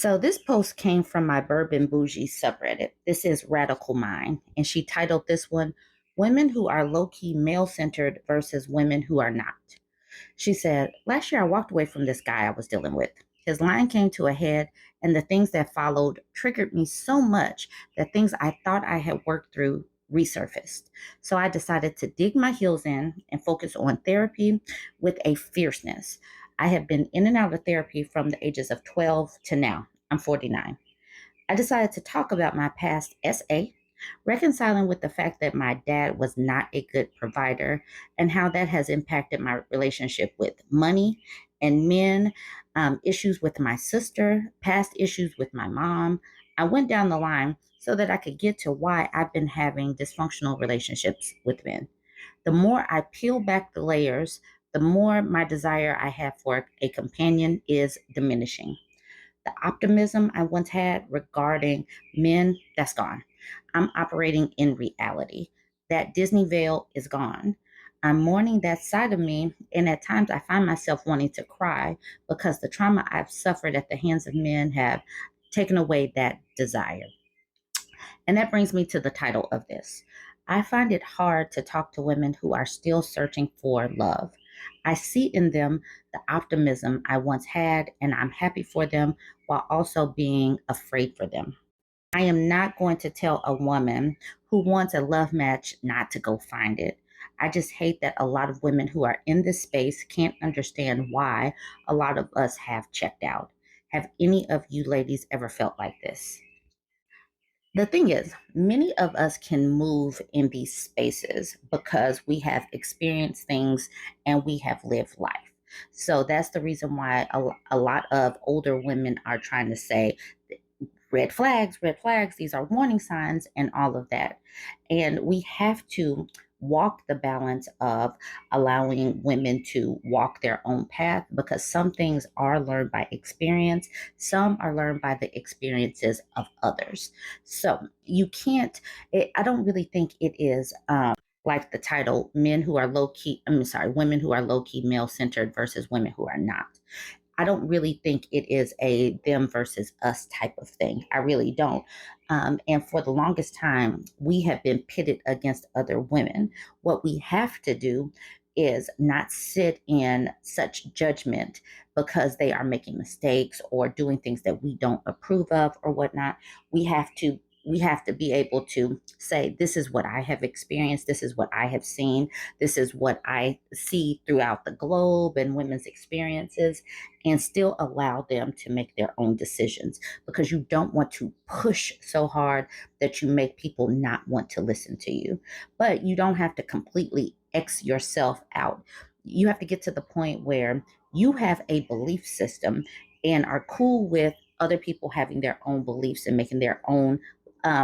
So this post came from my BurbNBougie subreddit. This is Radical Mind, and she titled this one, Women Who Are Low-Key Male-Centered versus Women Who Are Not. She said, last year I walked away from this guy I was dealing with. His line came to a head, and the things that followed triggered me so much that things I thought I had worked through resurfaced. So I decided to dig my heels in and focus on therapy with a fierceness. I have been in and out of therapy from the ages of 12 to now. I'm 49. I decided to talk about my past SA, reconciling with the fact that my dad was not a good provider and how that has impacted my relationship with money and men, issues with my sister, past issues with my mom. I went down the line so that I could get to why I've been having dysfunctional relationships with men. The more I peel back the layers, the more my desire I have for a companion is diminishing. The optimism I once had regarding men, that's gone. I'm operating in reality. That Disney veil is gone. I'm mourning that side of me, and at times I find myself wanting to cry because the trauma I've suffered at the hands of men have taken away that desire. And that brings me to the title of this. I find it hard to talk to women who are still searching for love. I see in them the optimism I once had, and I'm happy for them while also being afraid for them. I am not going to tell a woman who wants a love match not to go find it. I just hate that a lot of women who are in this space can't understand why a lot of us have checked out. Have any of you ladies ever felt like this? The thing is, many of us can move in these spaces because we have experienced things and we have lived life. So that's the reason why a lot of older women are trying to say red flags, these are warning signs, and all of that. And we have to walk the balance of allowing women to walk their own path because some things are learned by experience, some are learned by the experiences of others. So you can't, I don't really think it is. Like the title, men who are low key, women who are low key male centered versus women who are not. I don't really think it is a them versus us type of thing. I really don't. And for the longest time, we have been pitted against other women. What we have to do is not sit in such judgment because they are making mistakes or doing things that we don't approve of or whatnot. We have to be able to say, this is what I have experienced, this is what I have seen, this is what I see throughout the globe and women's experiences, and still allow them to make their own decisions because you don't want to push so hard that you make people not want to listen to you. But you don't have to completely X yourself out. You have to get to the point where you have a belief system and are cool with other people having their own beliefs and making their own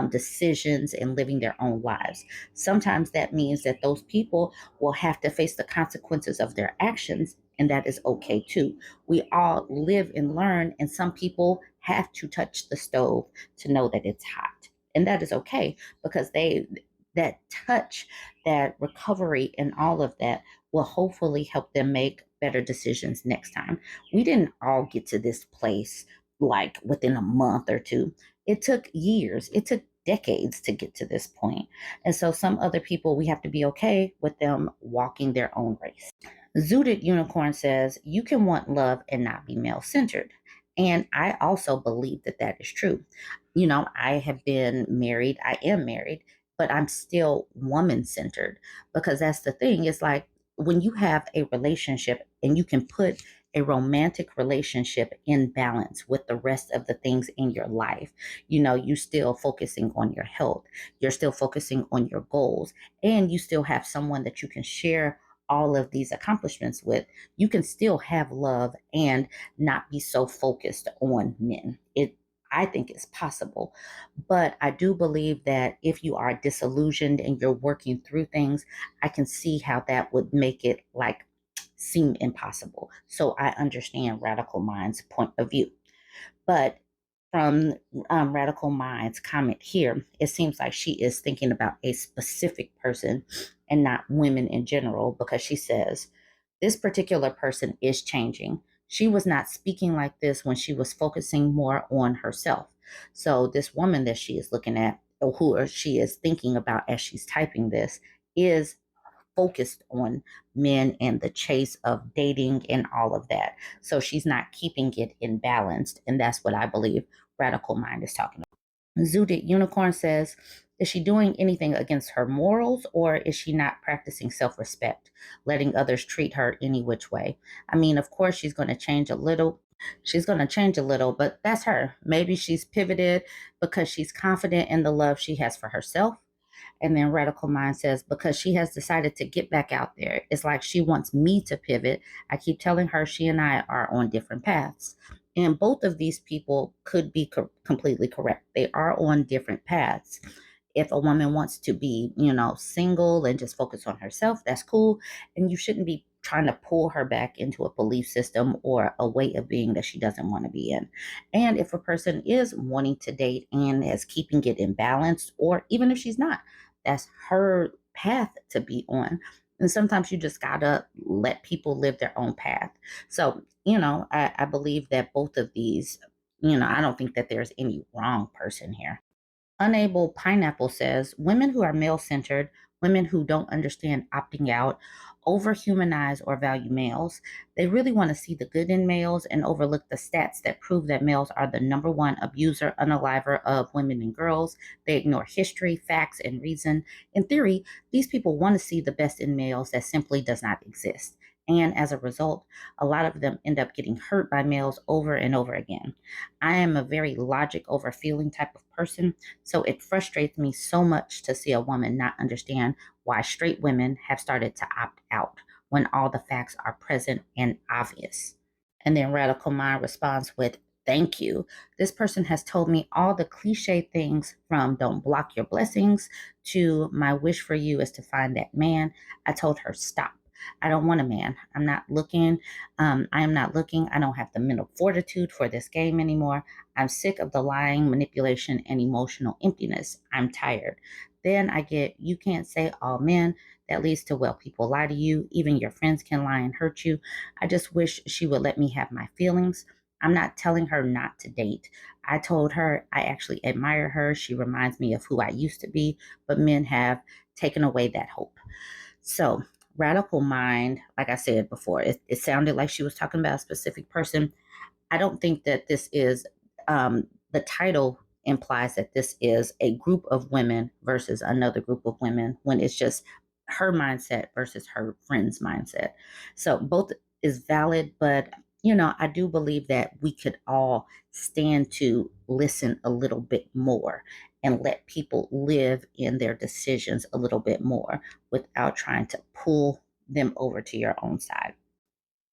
decisions and living their own lives. Sometimes that means that those people will have to face the consequences of their actions, and that is okay too. We all live and learn, and some people have to touch the stove to know that it's hot. And that is okay because that touch, that recovery, and all of that will hopefully help them make better decisions next time. We didn't all get to this place like within a month or two. It took years, it took decades to get to this point. And so some other people, we have to be okay with them walking their own race. Zooted Unicorn says, you can want love and not be male centered. And I also believe that that is true. You know, I have been married, I am married, but I'm still woman centered because that's the thing. It's like when you have a relationship and you can put a romantic relationship in balance with the rest of the things in your life, you know, you still focusing on your health, you're still focusing on your goals, and you still have someone that you can share all of these accomplishments with, you can still have love and not be so focused on men. I think it's possible. But I do believe that if you are disillusioned and you're working through things, I can see how that would make it like seem impossible. So I understand Radical Mind's point of view. But from Radical Mind's comment here, it seems like she is thinking about a specific person and not women in general because she says, this particular person is changing. She was not speaking like this when she was focusing more on herself. So, this woman that she is looking at, or who she is thinking about as she's typing this, is focused on men and the chase of dating and all of that. So, she's not keeping it in balance. And that's what I believe Radical Mind is talking about. Zooted Unicorn says, is she doing anything against her morals, or is she not practicing self respect, letting others treat her any which way? I mean, of course, she's going to change a little. She's going to change a little, but that's her. Maybe she's pivoted because she's confident in the love she has for herself. And then Radical Mind says, because she has decided to get back out there. It's like she wants me to pivot. I keep telling her she and I are on different paths. And both of these people could be completely correct. They are on different paths. If a woman wants to be, single and just focus on herself, that's cool. And you shouldn't be trying to pull her back into a belief system or a way of being that she doesn't want to be in. And if a person is wanting to date and is keeping it in balance, or even if she's not, that's her path to be on. And sometimes you just gotta let people live their own path. So, I believe that both of these, I don't think that there's any wrong person here. Unable Pineapple says women who are male centered, women who don't understand opting out, overhumanize or value males. They really want to see the good in males and overlook the stats that prove that males are the number one abuser, unaliver of women and girls. They ignore history, facts, and reason. In theory, these people want to see the best in males that simply does not exist. And as a result, a lot of them end up getting hurt by males over and over again. I am a very logic over feeling type of person, so it frustrates me so much to see a woman not understand why straight women have started to opt out when all the facts are present and obvious. And then Radical Mind responds with, thank you. This person has told me all the cliche things from don't block your blessings to my wish for you is to find that man. I told her, stop. I don't want a man. I'm not looking. I am not looking. I don't have the mental fortitude for this game anymore. I'm sick of the lying, manipulation, and emotional emptiness. I'm tired. Then I get, you can't say all men. That leads to, well, people lie to you. Even your friends can lie and hurt you. I just wish she would let me have my feelings. I'm not telling her not to date. I told her I actually admire her. She reminds me of who I used to be, but men have taken away that hope. So, Radical Mind, like I said before, it sounded like she was talking about a specific person. I don't think that this is, the title implies that this is a group of women versus another group of women when it's just her mindset versus her friend's mindset. So both is valid, but I do believe that we could all stand to listen a little bit more and let people live in their decisions a little bit more without trying to pull them over to your own side.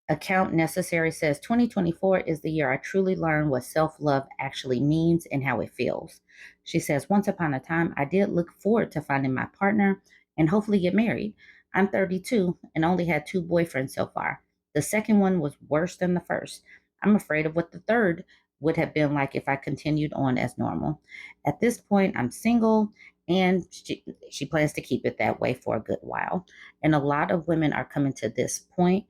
Account Necessary says 2024 is the year I truly learned what self love actually means and how it feels. She says, once upon a time, I did look forward to finding my partner and hopefully get married. I'm 32 and only had two boyfriends so far. The second one was worse than the first. I'm afraid of what the third would have been like if I continued on as normal. At this point, I'm single and she plans to keep it that way for a good while. And a lot of women are coming to this point,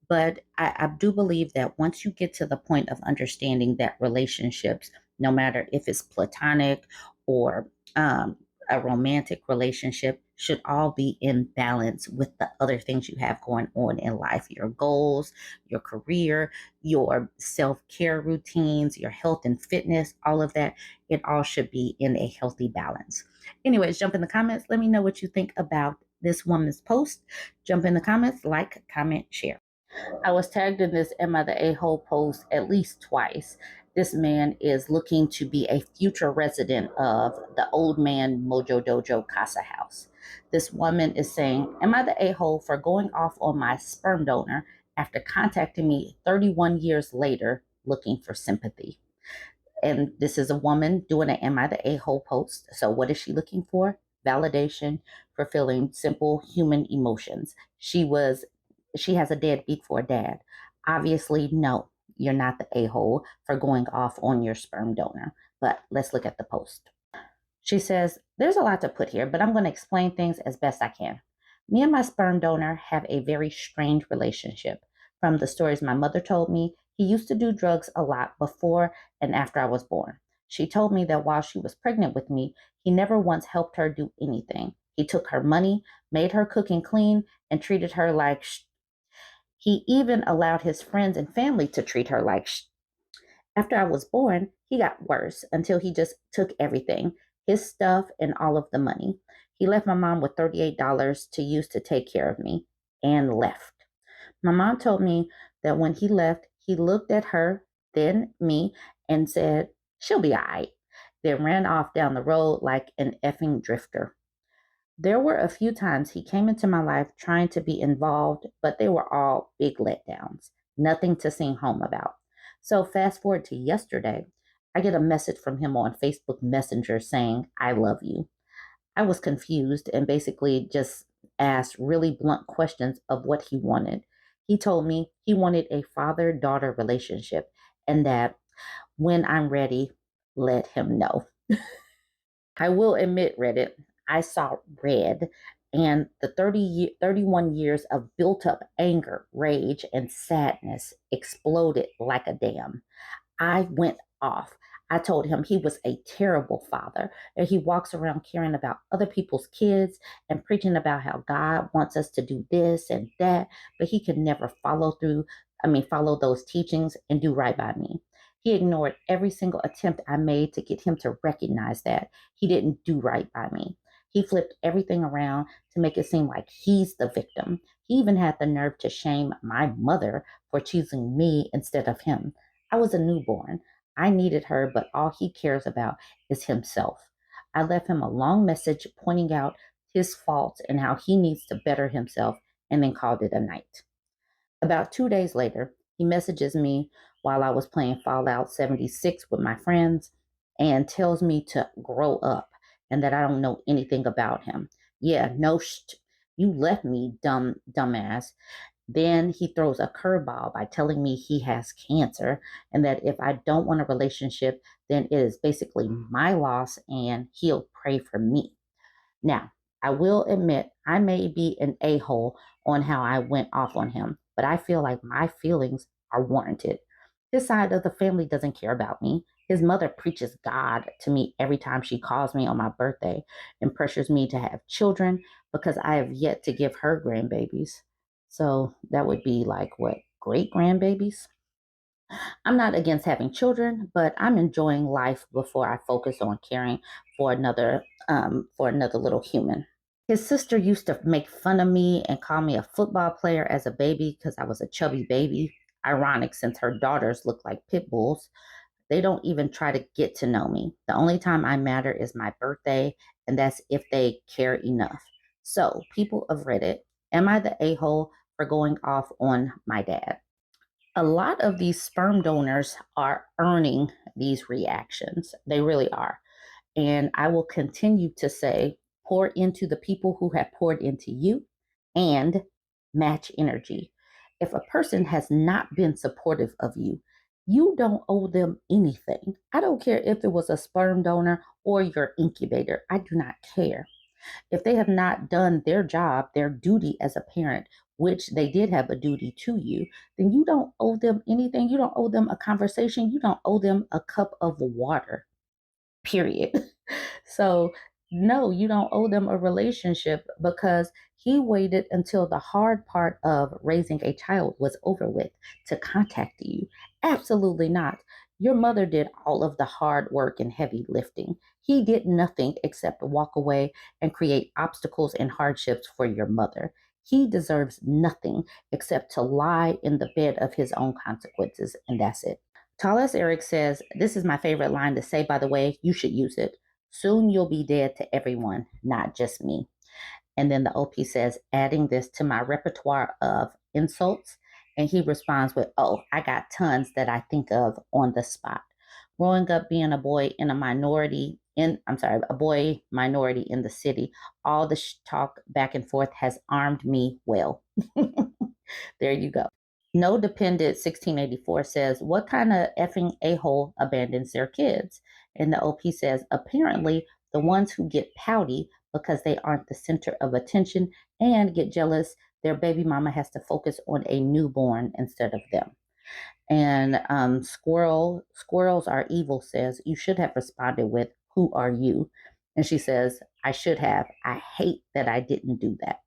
but I do believe that once you get to the point of understanding that relationships, no matter if it's platonic or a romantic relationship, should all be in balance with the other things you have going on in life, your goals, your career, your self-care routines, your health and fitness, all of that. It all should be in a healthy balance. Anyways, jump in the comments. Let me know what you think about this woman's post. Jump in the comments, like, comment, share. I was tagged in this Am I the A-hole post at least twice. This man is looking to be a future resident of the Old Man Mojo Dojo Casa House. This woman is saying, am I the a-hole for going off on my sperm donor after contacting me 31 years later looking for sympathy? And this is a woman doing an Am I the A-hole post. So what is she looking for? Validation for feeling simple human emotions. She has a deadbeat for a dad. Obviously, no, you're not the a-hole for going off on your sperm donor. But let's look at the post. She says, there's a lot to put here, but I'm going to explain things as best I can. Me and my sperm donor have a very strained relationship. From the stories my mother told me, He used to do drugs a lot before and after I was born. She told me that while she was pregnant with me, he never once helped her do anything. He took her money, made her cook and clean, and treated her like he even allowed his friends and family to treat her like After I was born, he got worse until he just took everything, his stuff and all of the money. He left my mom with $38 to use to take care of me and left. My mom told me that when he left, he looked at her, then me, and said, "She'll be all right," then ran off down the road like an effing drifter. There were a few times he came into my life trying to be involved, but they were all big letdowns, nothing to sing home about. So, fast forward to yesterday, I get a message from him on Facebook Messenger saying, "I love you." I was confused and basically just asked really blunt questions of what he wanted. He told me he wanted a father daughter relationship and that when I'm ready, let him know. I will admit, Reddit, I saw red, and the 31 years of built up anger, rage, and sadness exploded like a dam. I went off. I told him he was a terrible father, and he walks around caring about other people's kids and preaching about how God wants us to do this and that, but he could never follow those teachings and do right by me. He ignored every single attempt I made to get him to recognize that he didn't do right by me. He flipped everything around to make it seem like he's the victim. He even had the nerve to shame my mother for choosing me instead of him. I was a newborn. I needed her, but all he cares about is himself. I left him a long message pointing out his faults and how he needs to better himself, and then called it a night. About 2 days later, he messages me while I was playing Fallout 76 with my friends and tells me to grow up and that I don't know anything about him. Yeah, no, you left me, dumbass. Then he throws a curveball by telling me he has cancer and that if I don't want a relationship, then it is basically my loss and he'll pray for me. Now, I will admit I may be an a hole on how I went off on him, but I feel like my feelings are warranted. His side of the family doesn't care about me. His mother preaches God to me every time she calls me on my birthday and pressures me to have children because I have yet to give her grandbabies. So that would be like what, great grandbabies? I'm not against having children, but I'm enjoying life before I focus on caring for another little human. His sister used to make fun of me and call me a football player as a baby because I was a chubby baby. Ironic since her daughters look like pit bulls. They don't even try to get to know me. The only time I matter is my birthday, and that's if they care enough. So, people of Reddit, am I the a hole for going off on my dad? A lot of these sperm donors are earning these reactions. They really are. And I will continue to say, pour into the people who have poured into you and match energy. If a person has not been supportive of you, you don't owe them anything. I don't care if it was a sperm donor or your incubator. I do not care. If they have not done their job, their duty as a parent, which they did have a duty to you, then you don't owe them anything. You don't owe them a conversation. You don't owe them a cup of water, period. So, no, you don't owe them a relationship because he waited until the hard part of raising a child was over with to contact you. Absolutely not. Your mother did all of the hard work and heavy lifting. He did nothing except walk away and create obstacles and hardships for your mother. He deserves nothing except to lie in the bed of his own consequences, and that's it. Tall as Eric says, "This is my favorite line to say, by the way, you should use it. Soon you'll be dead to everyone, not just me." And then the OP says, "Adding this to my repertoire of insults." And he responds with, "Oh, I got tons that I think of on the spot. Growing up being a boy in a minority a boy minority in the city, all the talk back and forth has armed me well." There you go. No Dependent 1684 says, "What kind of effing a-hole abandons their kids?" And the OP says, "Apparently, the ones who get pouty because they aren't the center of attention and get jealous their baby mama has to focus on a newborn instead of them." And Squirrels Are Evil says, you should have responded with, who are you? And she says, I should have. I hate that I didn't do that.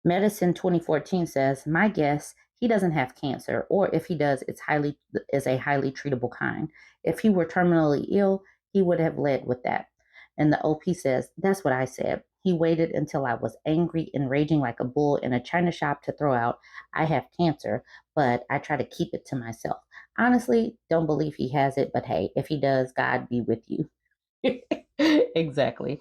Medicine 2014 says, my guess, he doesn't have cancer, or if he does, is a highly treatable kind. If he were terminally ill, he would have led with that. And the OP says, that's what I said. He waited until I was angry and raging like a bull in a china shop to throw out, I have cancer, but I try to keep it to myself. Honestly, don't believe he has it, but hey, if he does, God be with you. Exactly.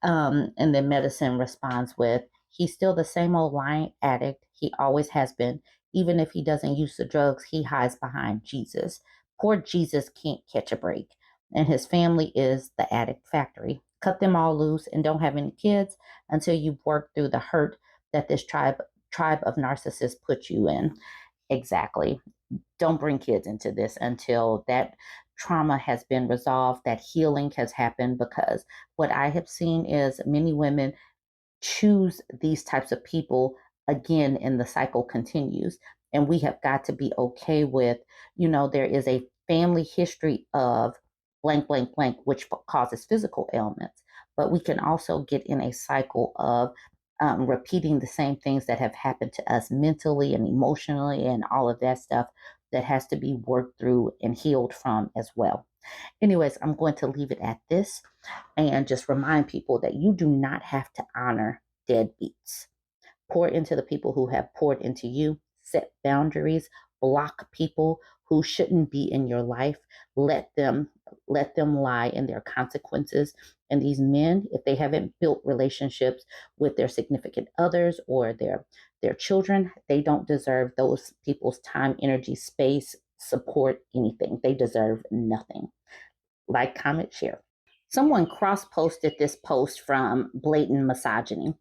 And then Medicine responds with, he's still the same old lying addict. He always has been. Even if he doesn't use the drugs, he hides behind Jesus. Poor Jesus can't catch a break. And his family is the addict factory. Cut them all loose and don't have any kids until you've worked through the hurt that this tribe of narcissists put you in. Exactly. Don't bring kids into this until that trauma has been resolved, that healing has happened, because what I have seen is many women choose these types of people again and the cycle continues. And we have got to be okay with, there is a family history of blank, blank, blank, which causes physical ailments. But we can also get in a cycle of repeating the same things that have happened to us mentally and emotionally and all of that stuff that has to be worked through and healed from as well. Anyways, I'm going to leave it at this and just remind people that you do not have to honor deadbeats. Pour into the people who have poured into you, set boundaries, block people who shouldn't be in your life, let them lie in their consequences. And these men, if they haven't built relationships with their significant others or their children, they don't deserve those people's time, energy, space, support, anything. They deserve nothing. Like, comment, share. Someone cross posted this post from Blatant Misogyny.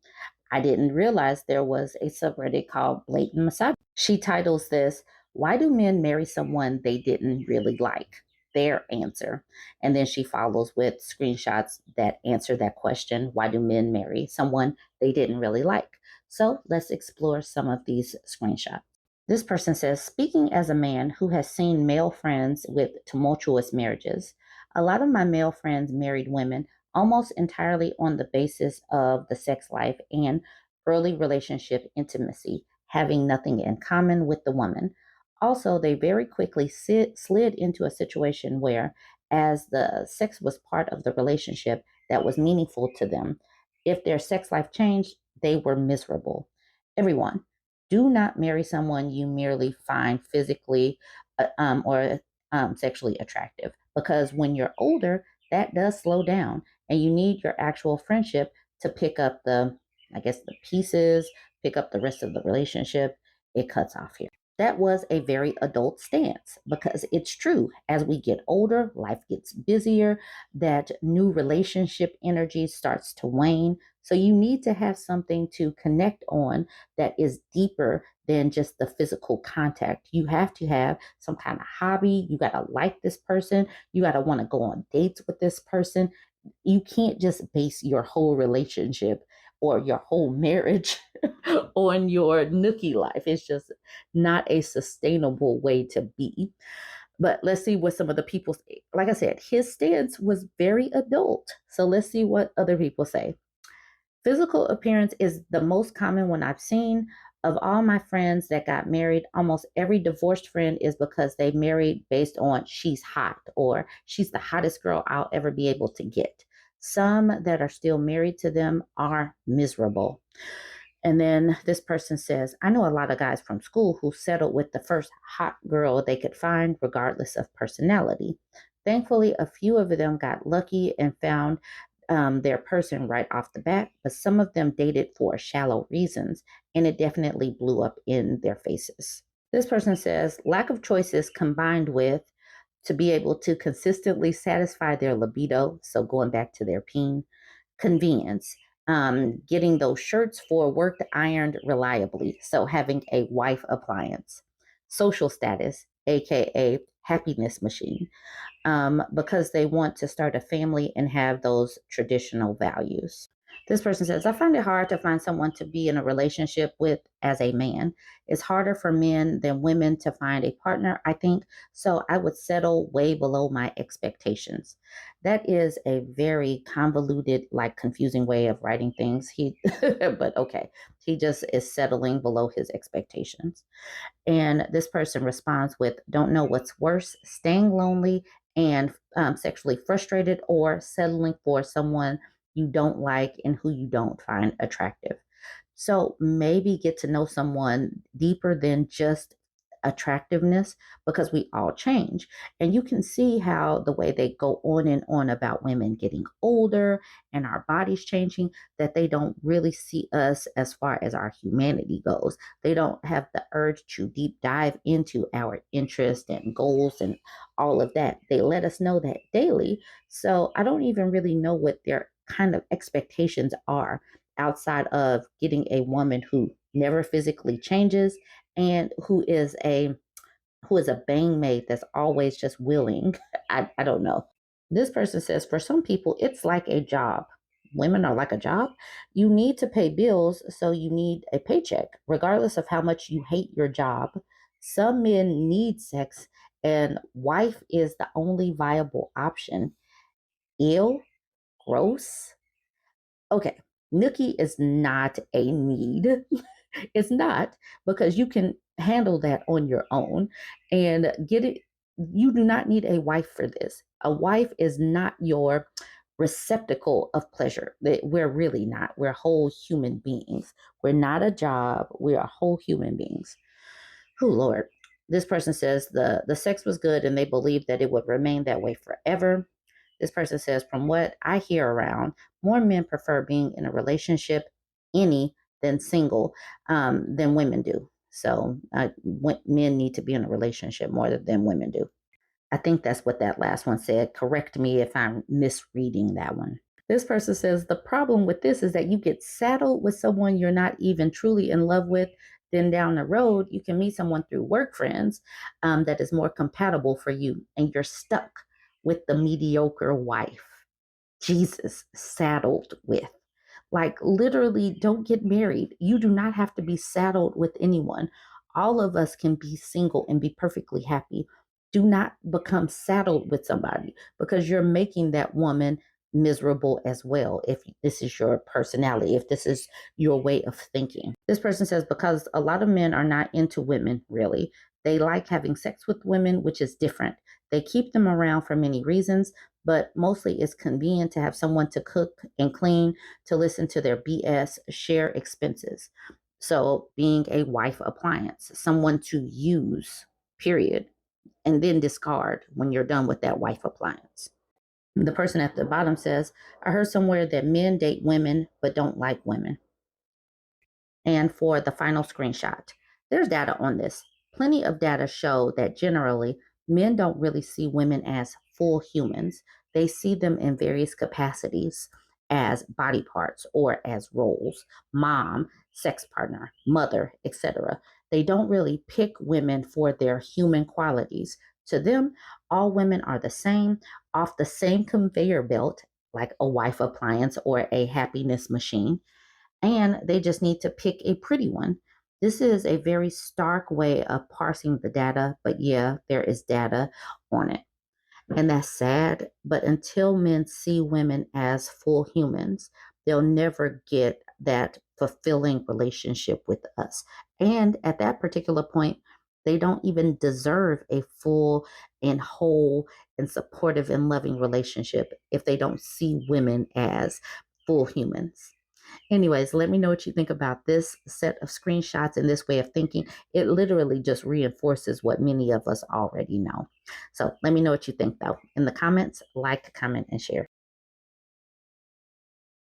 I didn't realize there was a subreddit called Blatant Misogyny. She titles this, Why Do Men Marry Someone They Didn't Really Like? Their answer. And then she follows with screenshots that answer that question. Why do men marry someone they didn't really like? So let's explore some of these screenshots. This person says, speaking as a man who has seen male friends with tumultuous marriages, a lot of my male friends married women almost entirely on the basis of the sex life and early relationship intimacy, having nothing in common with the woman. Also, they very quickly slid into a situation where, as the sex was part of the relationship that was meaningful to them, if their sex life changed, they were miserable. Everyone, do not marry someone you merely find physically or sexually attractive, because when you're older, that does slow down and you need your actual friendship to pick up the pieces, pick up the rest of the relationship. It cuts off here. That was a very adult stance, because it's true. As we get older, life gets busier, that new relationship energy starts to wane. So you need to have something to connect on that is deeper than just the physical contact. You have to have some kind of hobby. You got to like this person. You got to want to go on dates with this person. You can't just base your whole relationship or your whole marriage on your nookie life. It's just not a sustainable way to be. But let's see what some of the people say. Like I said, his stance was very adult. So let's see what other people say. Physical appearance is the most common one I've seen. Of all my friends that got married, almost every divorced friend is because they married based on she's hot or she's the hottest girl I'll ever be able to get. Some that are still married to them are miserable. And then this person says, I know a lot of guys from school who settled with the first hot girl they could find, regardless of personality. Thankfully, a few of them got lucky and found their person right off the bat, but some of them dated for shallow reasons, and it definitely blew up in their faces. This person says, lack of choices combined with to be able to consistently satisfy their libido, so going back to their peen, convenience, getting those shirts for work ironed reliably, so having a wife appliance, social status, aka happiness machine, because they want to start a family and have those traditional values. This person says, I find it hard to find someone to be in a relationship with as a man. It's harder for men than women to find a partner, I think. So I would settle way below my expectations. That is a very convoluted, like confusing way of writing things. But okay. He just is settling below his expectations. And this person responds with, don't know what's worse, staying lonely and sexually frustrated, or settling for someone you don't like and who you don't find attractive. So maybe get to know someone deeper than just attractiveness, because we all change. And you can see how the way they go on and on about women getting older and our bodies changing, that they don't really see us as far as our humanity goes. They don't have the urge to deep dive into our interests and goals and all of that. They let us know that daily. So I don't even really know what their kind of expectations are outside of getting a woman who never physically changes and who is a bang mate that's always just willing. I don't know. This person says, for some people, it's like a job. Women are like a job. You need to pay bills, so you need a paycheck, regardless of how much you hate your job. Some men need sex, and wife is the only viable option. Ill, gross. Okay, Nookie is not a need. It's not, because you can handle that on your own and get it. You do not need a wife for this. A wife is not your receptacle of pleasure. We're really not. We're whole human beings. We're not a job. We are whole human beings. Oh, Lord. This person says the sex was good and they believe that it would remain that way forever. This person says, from what I hear around, more men prefer being in a relationship, any than single, than women do. So men need to be in a relationship more than women do. I think that's what that last one said. Correct me if I'm misreading that one. This person says the problem with this is that you get saddled with someone you're not even truly in love with. Then down the road, you can meet someone through work friends that is more compatible for you, and you're stuck with the mediocre wife. Jesus, saddled with. Like, literally, don't get married. You do not have to be saddled with anyone. All of us can be single and be perfectly happy. Do not become saddled with somebody, because you're making that woman miserable as well. If this is your personality, if this is your way of thinking. This person says, because a lot of men are not into women, really. They like having sex with women, which is different. They keep them around for many reasons, but mostly it's convenient to have someone to cook and clean, to listen to their BS, share expenses. So being a wife appliance, someone to use, period, and then discard when you're done with that wife appliance. The person at the bottom says, I heard somewhere that men date women but don't like women. And for the final screenshot, there's data on this. Plenty of data show that generally men don't really see women as full humans. They see them in various capacities, as body parts or as roles: mom, sex partner, mother, etc. They don't really pick women for their human qualities. To them, all women are the same, off the same conveyor belt, like a wife appliance or a happiness machine, and they just need to pick a pretty one. This is a very stark way of parsing the data, but yeah, there is data on it. And that's sad, but until men see women as full humans, they'll never get that fulfilling relationship with us. And at that particular point, they don't even deserve a full and whole and supportive and loving relationship if they don't see women as full humans. Anyways, let me know what you think about this set of screenshots and this way of thinking. It literally just reinforces what many of us already know. So let me know what you think, though. In the comments, like, comment, and share.